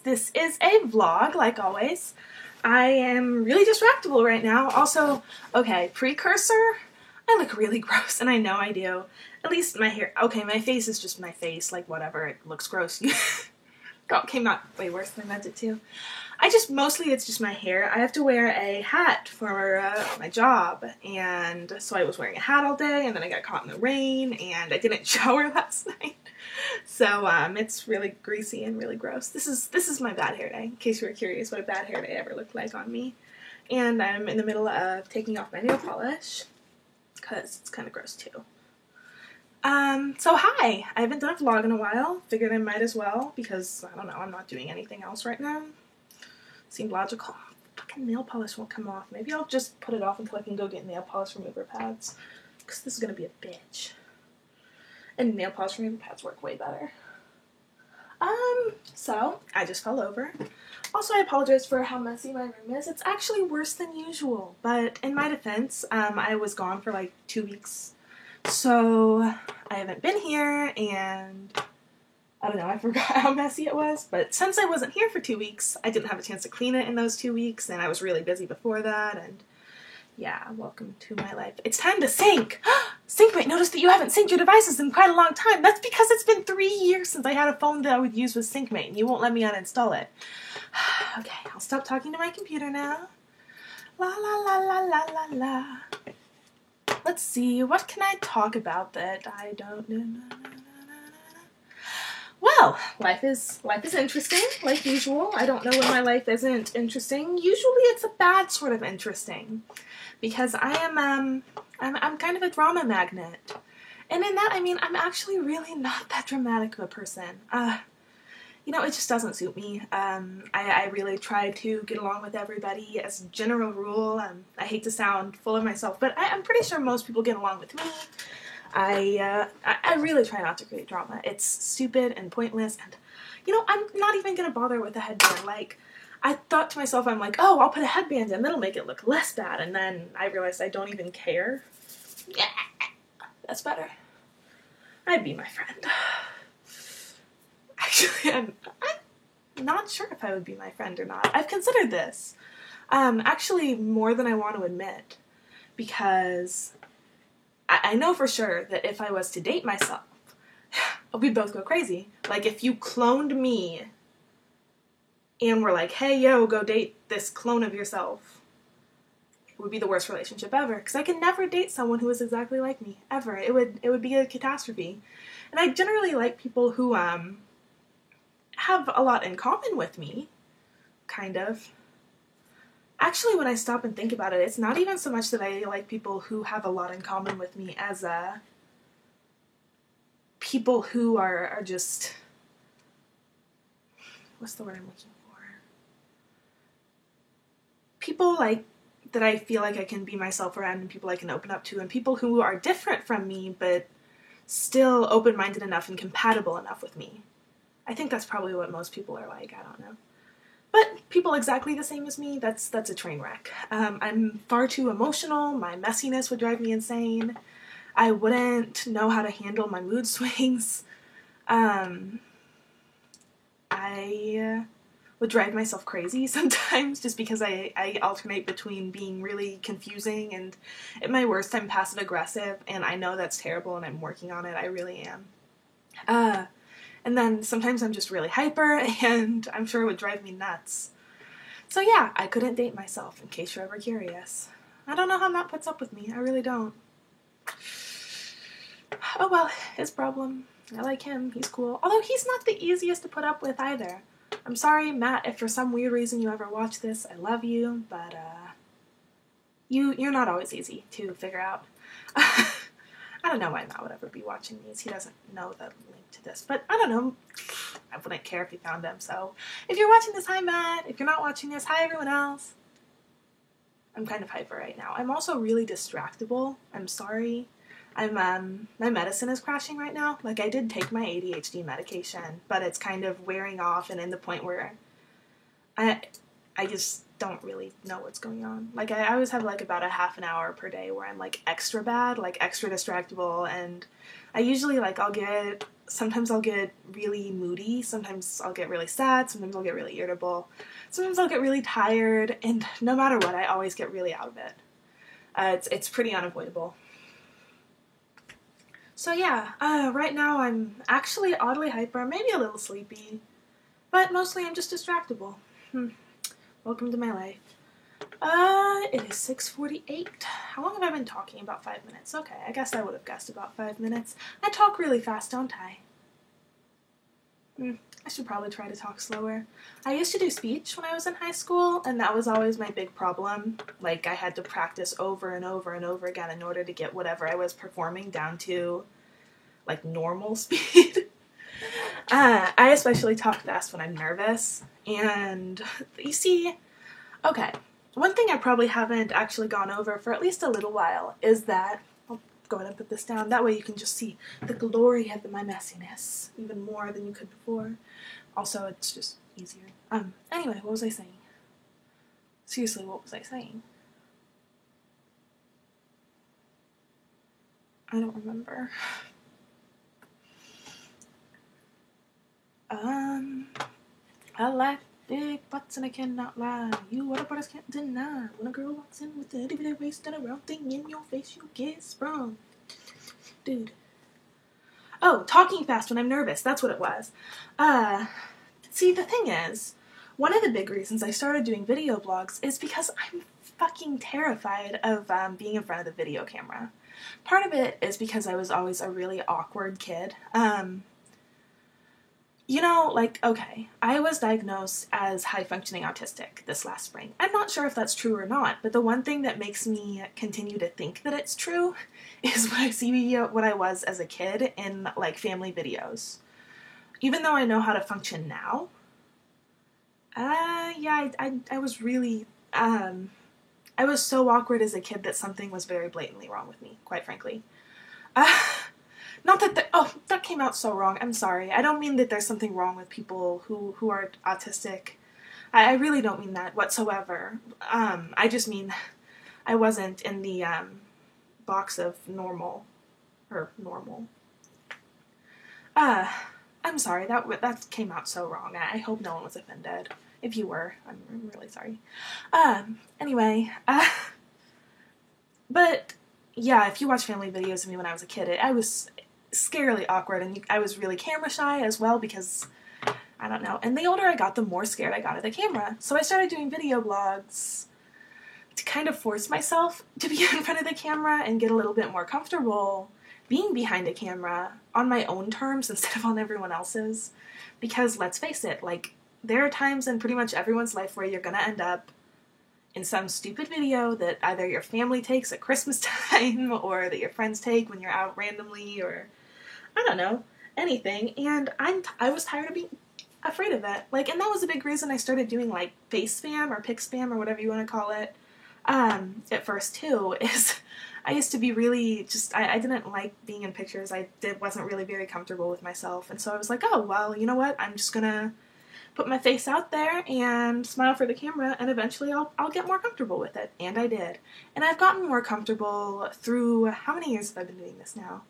This is a vlog, like always. I am really distractible right now. Also, okay, precursor, I look really gross, and I know I do. At least my hair, okay, my face is just my face, like whatever, it looks gross. God, came out way worse than I meant it to. Mostly it's just my hair. I have to wear a hat for my job, and so I was wearing a hat all day, and then I got caught in the rain, and I didn't shower last night. So, it's really greasy and really gross. This is my bad hair day, in case you were curious what a bad hair day ever looked like on me. And I'm in the middle of taking off my nail polish, because it's kind of gross too. So hi! I haven't done a vlog in a while. Figured I might as well, because, I don't know, I'm not doing anything else right now. Seemed logical. Fucking nail polish won't come off. Maybe I'll just put it off until I can go get nail polish remover pads, because this is gonna be a bitch. And nail polish remover pads work way better. So, I just fell over. Also, I apologize for how messy my room is. It's actually worse than usual, but in my defense, I was gone for like 2 weeks. So, I haven't been here, and I don't know, I forgot how messy it was, but since I wasn't here for 2 weeks, I didn't have a chance to clean it in those 2 weeks, and I was really busy before that, and yeah, welcome to my life. It's time to sync! SyncMate noticed that you haven't synced your devices in quite a long time. That's because it's been 3 years since I had a phone that I would use with SyncMate, and you won't let me uninstall it. Okay, I'll stop talking to my computer now. La la la la la la la. Let's see, what can I talk about that I don't know? Well, life is interesting, like usual. I don't know when my life isn't interesting. Usually it's a bad sort of interesting, because I am, I'm kind of a drama magnet. And in that, I mean, I'm actually really not that dramatic of a person. You know, it just doesn't suit me. I really try to get along with everybody as a general rule. I hate to sound full of myself, but I'm pretty sure most people get along with me. I really try not to create drama. It's stupid and pointless, and, you know, I'm not even gonna bother with a headband. Like, I thought to myself, I'm like, oh, I'll put a headband in, that'll make it look less bad, and then I realized I don't even care. Yeah, that's better. I'd be my friend. Actually, I'm not sure if I would be my friend or not. I've considered this. Actually, more than I want to admit, because I know for sure that if I was to date myself, we'd both go crazy. Like, if you cloned me and were like, hey, yo, go date this clone of yourself, it would be the worst relationship ever. Because I can never date someone who is exactly like me, ever. It would be a catastrophe. And I generally like people who, have a lot in common with me, kind of. Actually, when I stop and think about it, it's not even so much that I like people who have a lot in common with me as people who are just, what's the word I'm looking for? People like that I feel like I can be myself around, and people I can open up to, and people who are different from me but still open-minded enough and compatible enough with me. I think that's probably what most people are like, I don't know. But people exactly the same as me, that's a train wreck. I'm far too emotional, my messiness would drive me insane. I wouldn't know how to handle my mood swings. I would drive myself crazy sometimes just because I alternate between being really confusing and at my worst I'm passive aggressive, and I know that's terrible and I'm working on it, I really am. And then sometimes I'm just really hyper, and I'm sure it would drive me nuts. So yeah, I couldn't date myself, in case you're ever curious. I don't know how Matt puts up with me, I really don't. Oh well, his problem. I like him, he's cool. Although he's not the easiest to put up with either. I'm sorry, Matt, if for some weird reason you ever watch this, I love you, but you're not always easy to figure out. I don't know why Matt would ever be watching these. He doesn't know the link to this, but I don't know. I wouldn't care if he found him, so if you're watching this, hi Matt. If you're not watching this, hi everyone else. I'm kind of hyper right now. I'm also really distractible. I'm sorry. My medicine is crashing right now. Like, I did take my ADHD medication, but it's kind of wearing off and in the point where I just don't really know what's going on. Like, I always have, like, about a half an hour per day where I'm, like, extra bad, like, extra distractible, and I usually, like, I'll get sometimes I'll get really moody, sometimes I'll get really sad, sometimes I'll get really irritable, sometimes I'll get really tired, and no matter what, I always get really out of it. It's pretty unavoidable. So yeah, right now I'm actually oddly hyper, maybe a little sleepy, but mostly I'm just distractible. Welcome to my life. It is 6:48. How long have I been talking? About 5 minutes. Okay, I guess I would have guessed about 5 minutes. I talk really fast, don't I? I should probably try to talk slower. I used to do speech when I was in high school, and that was always my big problem. Like, I had to practice over and over and over again in order to get whatever I was performing down to, like, normal speed. I especially talk fast when I'm nervous, and you see, okay, one thing I probably haven't actually gone over for at least a little while is that, I'll go ahead and put this down, that way you can just see the glory of my messiness, even more than you could before. Also, it's just easier. Anyway, what was I saying? Seriously, what was I saying? I don't remember. I like big butts and I cannot lie. You other brothers can't deny. When a girl walks in with a itty-bitty waist and a round thing in your face, you get sprung. Dude. Oh, talking fast when I'm nervous. That's what it was. See, the thing is, one of the big reasons I started doing video blogs is because I'm fucking terrified of being in front of the video camera. Part of it is because I was always a really awkward kid. You know, like, okay, I was diagnosed as high-functioning autistic this last spring. I'm not sure if that's true or not, but the one thing that makes me continue to think that it's true is when I see what I was as a kid in, like, family videos. Even though I know how to function now, yeah, I was really, I was so awkward as a kid that something was very blatantly wrong with me, quite frankly. Not that that came out so wrong. I'm sorry. I don't mean that there's something wrong with people who are autistic. I really don't mean that whatsoever. I just mean I wasn't in the box of normal. I'm sorry. That came out so wrong. I hope no one was offended. If you were, I'm really sorry. Anyway, but yeah, if you watch family videos of me when I was a kid, I was scarily awkward, and I was really camera shy as well because, I don't know, and the older I got, the more scared I got of the camera. So I started doing video blogs to kind of force myself to be in front of the camera and get a little bit more comfortable being behind a camera on my own terms instead of on everyone else's. Because let's face it, like, there are times in pretty much everyone's life where you're gonna end up in some stupid video that either your family takes at Christmas time or that your friends take when you're out randomly, or I don't know, anything, and I was tired of being afraid of it. Like, and that was a big reason I started doing, like, face spam or pic spam or whatever you want to call it, at first, too, is I used to be really just, I didn't like being in pictures. Wasn't really very comfortable with myself, and so I was like, oh, well, you know what, I'm just gonna put my face out there and smile for the camera, and eventually I'll get more comfortable with it, and I did. And I've gotten more comfortable through, how many years have I been doing this now?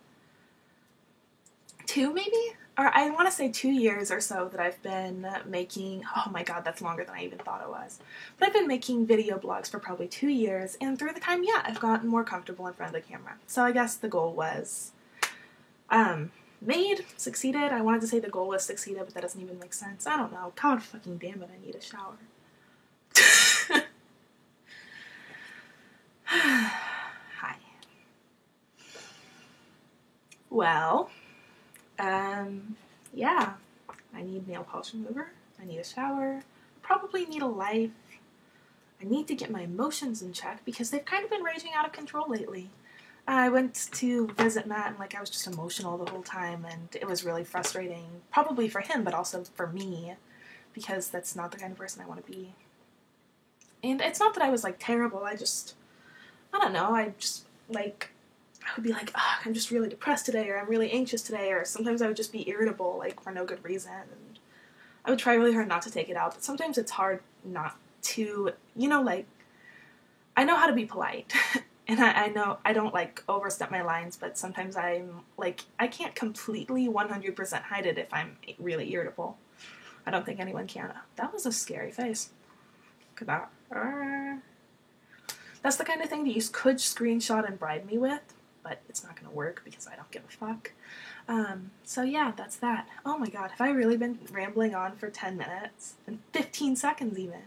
2, maybe? Or I want to say 2 years or so that I've been making, oh my god, that's longer than I even thought it was. But I've been making video blogs for probably 2 years, and through the time, yeah, I've gotten more comfortable in front of the camera. So I guess the goal was, succeeded. I wanted to say the goal was succeeded, but that doesn't even make sense. I don't know. God fucking damn it, I need a shower. Hi. Well, yeah, I need nail polish remover, I need a shower, probably need a life, I need to get my emotions in check because they've kind of been raging out of control lately. I went to visit Matt and, like, I was just emotional the whole time, and it was really frustrating, probably for him, but also for me, because that's not the kind of person I want to be. And it's not that I was, like, terrible, I don't know, I would be like, oh, I'm just really depressed today, or I'm really anxious today, or sometimes I would just be irritable, like, for no good reason, and I would try really hard not to take it out, but sometimes it's hard not to, you know, like, I know how to be polite, And I know I don't like overstep my lines, but sometimes I'm like, I can't completely 100% hide it if I'm really irritable. I don't think anyone can. That was a scary face. Look at that. That's the kind of thing that you could screenshot and bribe me with, but it's not going to work because I don't give a fuck. So yeah, that's that. Oh my god, have I really been rambling on for 10 minutes? And 15 seconds even.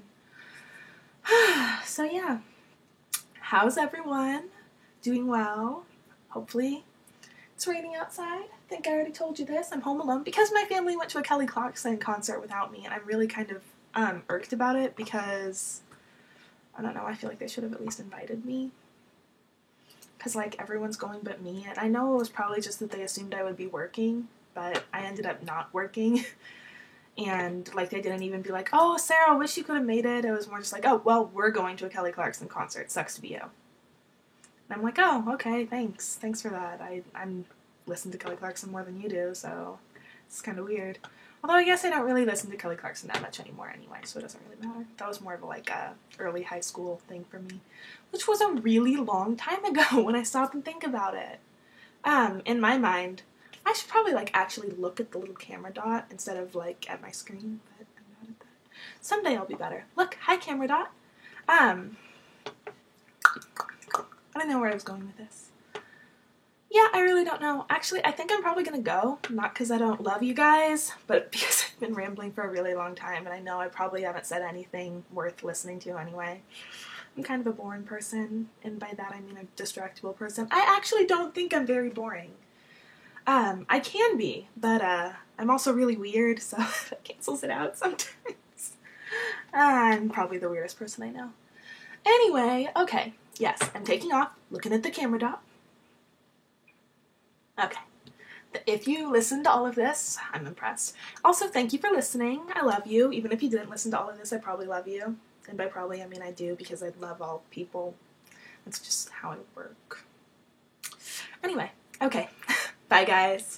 So yeah. How's everyone? Doing well? Hopefully. It's raining outside. I think I already told you this. I'm home alone because my family went to a Kelly Clarkson concert without me, and I'm really kind of irked about it because, I don't know, I feel like they should have at least invited me. Because, like, everyone's going but me. And I know it was probably just that they assumed I would be working, but I ended up not working. And, like, they didn't even be like, oh, Sarah, I wish you could have made it. It was more just like, oh, well, we're going to a Kelly Clarkson concert. Sucks to be you. And I'm like, oh, okay, thanks. Thanks for that. I'm listen to Kelly Clarkson more than you do, so it's kind of weird. Although I guess I don't really listen to Kelly Clarkson that much anymore anyway, so it doesn't really matter. That was more of a early high school thing for me, which was a really long time ago when I stopped and think about it. In my mind, I should probably actually look at the little camera dot instead of at my screen, but I'm not at that. Someday I'll be better. Look, hi camera dot. I don't know where I was going with this. Yeah, I really don't know. Actually, I think I'm probably going to go. Not because I don't love you guys, but because I've been rambling for a really long time, and I know I probably haven't said anything worth listening to anyway. I'm kind of a boring person, and by that I mean a distractible person. I actually don't think I'm very boring. I can be, but I'm also really weird, so that cancels it out sometimes. I'm probably the weirdest person I know. Anyway, okay. Yes, I'm taking off, looking at the camera dot. Okay. If you listened to all of this, I'm impressed. Also, thank you for listening. I love you. Even if you didn't listen to all of this, I probably love you. And by probably, I mean I do, because I love all people. That's just how I work. Anyway, okay. Bye, guys.